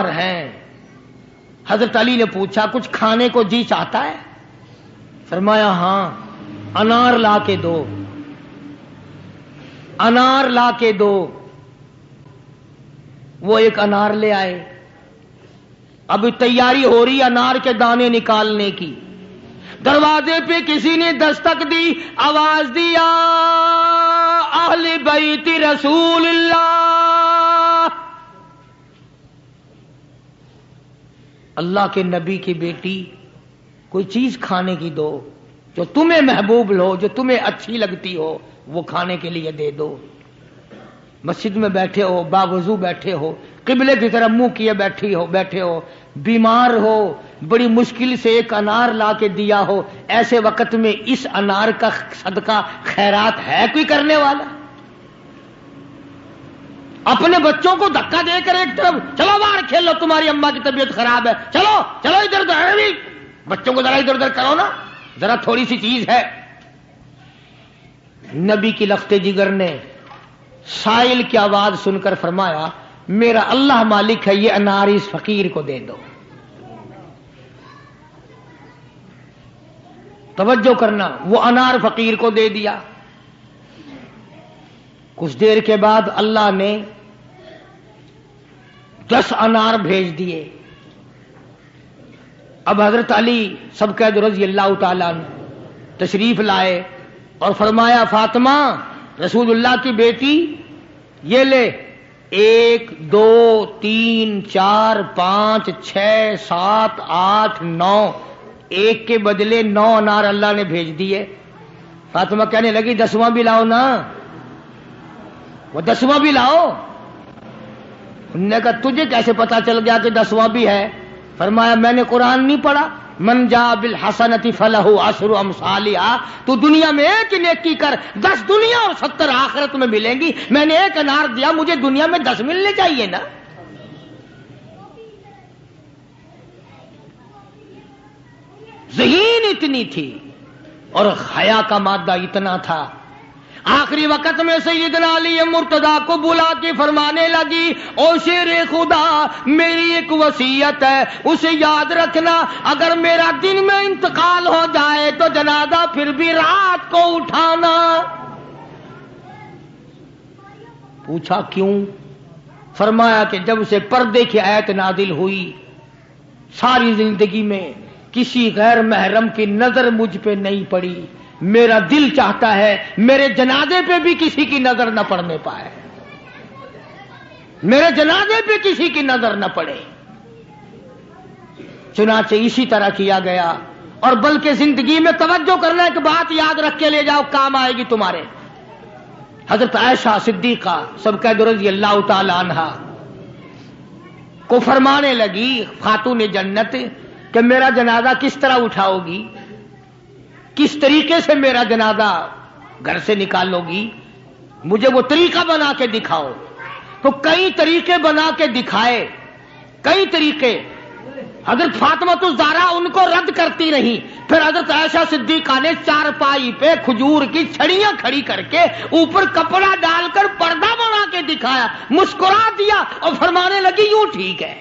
Speaker 2: ہیں. حضرت علی نے پوچھا کچھ کھانے کو جی چاہتا ہے؟ فرمایا ہاں، انار لا کے دو. وہ ایک انار لے آئے. اب تیاری ہو رہی انار کے دانے نکالنے کی. دروازے پہ کسی نے دستک دی، آواز دیا اہل بیت رسول اللہ، اللہ کے نبی کی بیٹی کوئی چیز کھانے کی دو جو تمہیں محبوب ہو، جو تمہیں اچھی لگتی ہو، وہ کھانے کے لیے دے دو. مسجد میں بیٹھے ہو، باوضو بیٹھے ہو، قبلے کی طرف منہ کیے بیٹھے ہو، بیمار ہو، بڑی مشکل سے ایک انار لا کے دیا ہو، ایسے وقت میں اس انار کا صدقہ خیرات ہے کوئی کرنے والا؟ اپنے بچوں کو دھکا دے کر ایک طرف چلو باہر کھیلو، تمہاری اماں کی طبیعت خراب ہے، چلو ادھر ادھر، بچوں کو ذرا ادھر ادھر کرو نا، ذرا تھوڑی سی چیز ہے. نبی کی لخت جگر نے سائل کی آواز سن کر فرمایا میرا اللہ مالک ہے، یہ انار اس فقیر کو دے دو. توجہ کرنا، وہ انار فقیر کو دے دیا. کچھ دیر کے بعد اللہ نے 10 انار بھیج دیے. اب حضرت علی سب قید رضی اللہ تعالیٰ عنہ تشریف لائے اور فرمایا فاطمہ رسول اللہ کی بیٹی یہ لے، 1 2 3 4 5 6 7 8 9، ایک کے بدلے 9 انار اللہ نے بھیج دیے. فاطمہ کہنے لگی 10واں بھی لاؤ نا، وہ 10واں بھی لاؤ. انہوں نے کہا تجھے کیسے پتا چل گیا کہ 10واں بھی ہے؟ فرمایا میں نے قرآن نہیں پڑھا، من جاء بالحسنۃ فلہ 10 امثالھا، تو دنیا میں ایک نیکی کر 10 دنیا اور 70 آخرت میں ملیں گی. میں نے 1 انار دیا، مجھے دنیا میں 10 ملنے چاہیے نا. ذہین اتنی تھی اور حیا کا مادہ اتنا تھا. آخری وقت میں سیدنا علی مرتضی کو بلا کے فرمانے لگی او شیر خدا، میری ایک وصیت ہے، اسے یاد رکھنا، اگر میرا دن میں انتقال ہو جائے تو جنازہ پھر بھی رات کو اٹھانا. پوچھا کیوں؟ فرمایا کہ جب سے پردے کی آیت نازل ہوئی ساری زندگی میں کسی غیر محرم کی نظر مجھ پہ نہیں پڑی. میرا دل چاہتا ہے میرے جنازے پہ بھی کسی کی نظر نہ پڑنے پائے، میرے جنازے پہ کسی کی نظر نہ پڑے. چنانچہ اسی طرح کیا گیا. اور بلکہ زندگی میں توجہ کرنا، ایک بات یاد رکھ کے لے جاؤ، کام آئے گی تمہارے. حضرت عائشہ صدیقہ سب قید رضی اللہ تعالی عنہا کو فرمانے لگی خاتون جنت کہ میرا جنازہ کس طرح اٹھاؤ گی، کس طریقے سے میرا جنازہ گھر سے نکالو گی، مجھے وہ طریقہ بنا کے دکھاؤ۔ تو کئی طریقے بنا کے دکھائے، کئی طریقے۔ حضرت فاطمہ الزہرا ان کو رد کرتی رہی، پھر حضرت عائشہ صدیقہ نے چارپائی پہ کھجور کی چھڑیاں کھڑی کر کے اوپر کپڑا ڈال کر پردہ بنا کے دکھایا، مسکرا دیا اور فرمانے لگی یوں ٹھیک ہے۔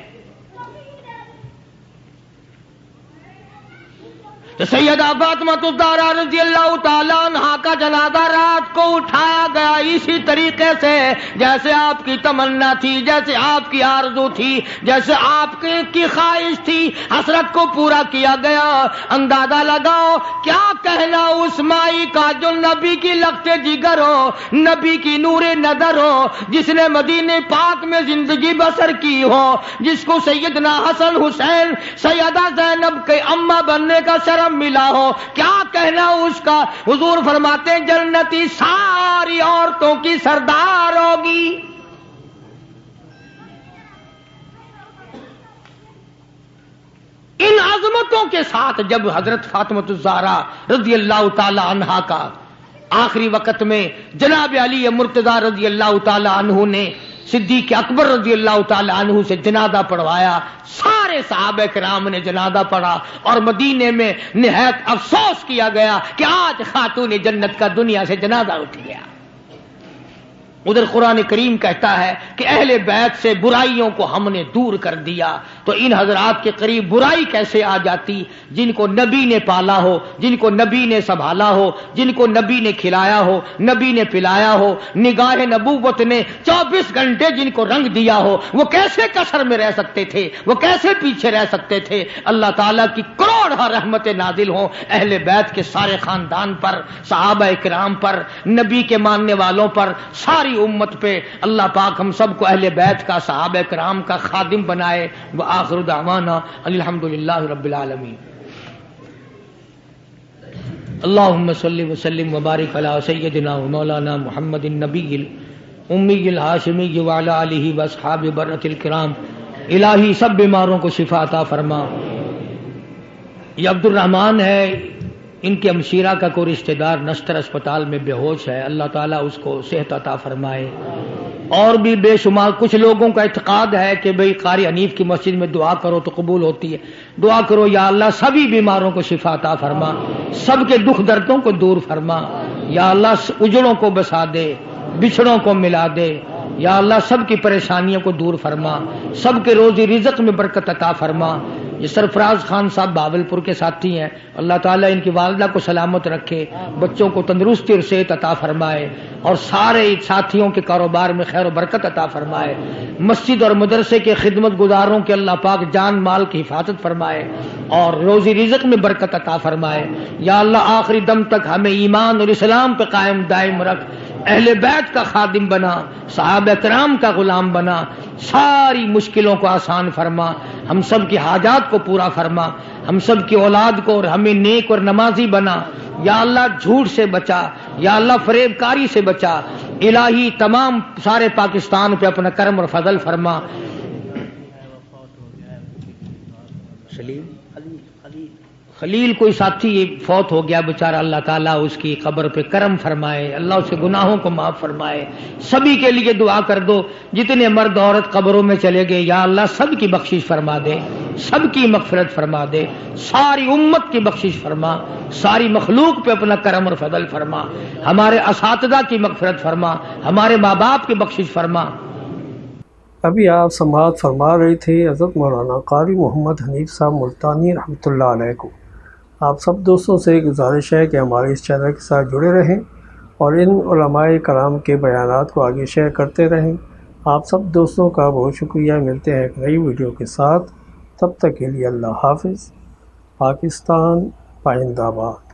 Speaker 2: تو سیدہ فاطمہ الزہرا رضی اللہ تعالیٰ عنہا کا جنازہ رات کو اٹھایا گیا اسی طریقے سے جیسے آپ کی تمنا تھی، جیسے آپ کی آرزو تھی، جیسے آپ کی خواہش تھی، حسرت کو پورا کیا گیا۔ اندازہ لگاؤ کیا کہنا اس مائی کا جو نبی کی لگتے جگر ہو، نبی کی نور نظر ہو، جس نے مدینے پاک میں زندگی بسر کی ہو، جس کو سیدنا حسن حسین سیدہ زینب کے اماں بننے کا شرف ملا ہو، کیا کہنا اس کا۔ حضور فرماتے ہیں جنتی ساری عورتوں کی سردار ہوگی۔ ان عظمتوں کے ساتھ جب حضرت فاطمہ الزہرا رضی اللہ تعالی عنہا کا آخری وقت میں جناب علی مرتضی رضی اللہ تعالی عنہ نے صدیق اکبر رضی اللہ تعالی عنہ سے جنازہ پڑھوایا، سارے صحابہ کرام نے جنازہ پڑھا اور مدینے میں نہایت افسوس کیا گیا کہ آج خاتون جنت کا دنیا سے جنازہ اٹھ گیا۔ ادھر قرآن کریم کہتا ہے کہ اہل بیت سے برائیوں کو ہم نے دور کر دیا، تو ان حضرات کے قریب برائی کیسے آ جاتی؟ جن کو نبی نے پالا ہو، جن کو نبی نے سنبھالا ہو، جن کو نبی نے کھلایا ہو، نبی نے پلایا ہو، نگاہ نبوت نے 24 گھنٹے جن کو رنگ دیا ہو، وہ کیسے کسر میں رہ سکتے تھے؟ وہ کیسے پیچھے رہ سکتے تھے؟ اللہ تعالیٰ کی کروڑ رحمتیں نازل ہوں اہل بیت کے سارے خاندان پر، صحابہ کرام پر، نبی کے ماننے والوں پر، ساری امت پہ۔ اللہ پاک ہم سب کو اہل بیت کا، صحابہ کرام کا خادم بنائے۔ وآخر دعوانا الحمدللہ رب العالمین۔ اللہم صلی وسلم وبارک علی سیدنا و مولانا محمد النبی الامی الہاشمی وعلی آلہ واصحاب برۃ الکرام۔ الہی سب بیماروں کو شفا عطا فرما۔ یہ عبد الرحمن ہے، ان کے ہمشیرہ کا کوئی رشتہ دار نشتر اسپتال میں بے ہوش ہے، اللہ تعالیٰ اس کو صحت عطا فرمائے۔ اور بھی بے شمار کچھ لوگوں کا اعتقاد ہے کہ بھئی قاری حنیف کی مسجد میں دعا کرو تو قبول ہوتی ہے۔ دعا کرو یا اللہ سبھی بیماروں کو شفا عطا فرما، سب کے دکھ دردوں کو دور فرما، یا اللہ اجڑوں کو بسا دے، بچھڑوں کو ملا دے، یا اللہ سب کی پریشانیوں کو دور فرما، سب کے روزی رزق میں برکت عطا فرما۔ یہ سرفراز خان صاحب بہاولپور کے ساتھی ہیں، اللہ تعالیٰ ان کی والدہ کو سلامت رکھے، بچوں کو تندرستی اور صحت عطا فرمائے، اور سارے ساتھیوں کے کاروبار میں خیر و برکت عطا فرمائے۔ مسجد اور مدرسے کے خدمت گزاروں کے اللہ پاک جان مال کی حفاظت فرمائے اور روزی رزق میں برکت عطا فرمائے۔ یا اللہ آخری دم تک ہمیں ایمان اور اسلام پہ قائم دائم رکھ، اہل بیت کا خادم بنا، صحابہ کرام کا غلام بنا، ساری مشکلوں کو آسان فرما، ہم سب کی حاجات کو پورا فرما، ہم سب کی اولاد کو اور ہمیں نیک اور نمازی بنا۔ یا اللہ جھوٹ سے بچا، یا اللہ فریب کاری سے بچا، الہی تمام سارے پاکستان پہ اپنا کرم اور فضل فرما۔ خلیل کوئی ساتھی فوت ہو گیا بیچارہ، اللہ تعالیٰ اس کی قبر پہ کرم فرمائے، اللہ اس کے گناہوں کو معاف فرمائے۔ سبھی کے لیے دعا کر دو، جتنے مرد عورت قبروں میں چلے گئے یا اللہ سب کی بخشش فرما دے، سب کی مغفرت فرما دے، ساری امت کی بخشش فرما، ساری مخلوق پہ اپنا کرم اور فضل فرما، ہمارے اساتذہ کی مغفرت فرما، ہمارے ماں باپ کی بخشش فرما۔
Speaker 1: ابھی آپ سماعت فرما رہے تھے حضرت مولانا قاری محمد حنیف صاحب ملتانی رحمۃ اللہ علیہ کو۔ آپ سب دوستوں سے گزارش ہے کہ ہمارے اس چینل کے ساتھ جڑے رہیں اور ان علماء کرام کے بیانات کو آگے شیئر کرتے رہیں۔ آپ سب دوستوں کا بہت شکریہ۔ ملتے ہیں ایک نئی ویڈیو کے ساتھ، تب تک کے لیے اللہ حافظ۔ پاکستان پائندہ باد۔